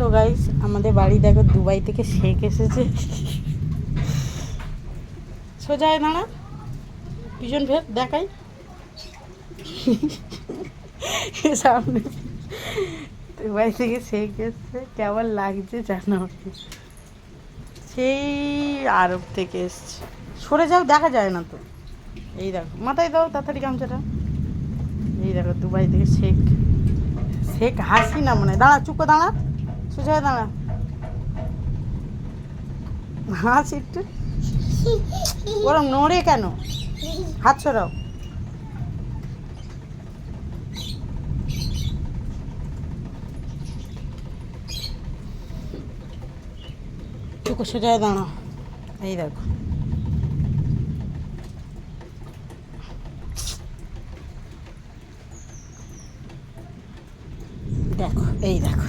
So guys, আমাদের বাড়ি দেখো দুবাই থেকে শেখ এসেছে। সোজায় দাঁড়া, পিছন ফের দেখাই সামনে দুবাই থেকে শেখ এসছে। কেমন লাগছে জানো? সেই আরব থেকে এসছে। সরে যাও, দেখা যায় না তো। এই দেখো, মাথায় দাও তাড়াতাড়ি গামছাটা। এই দেখো দুবাই থেকে শেখ। শেখ হাসিনা মনে হয়। দাঁড়া, চুপ করে দাঁড়া, সোজা হয়ে দাঁড়া, হাস একটু। ওরম নড়ে কেন? হাত সরাও। চুপ করে সোজা হয়ে দাঁড়াও। এই দেখো, দেখো, এই দেখো।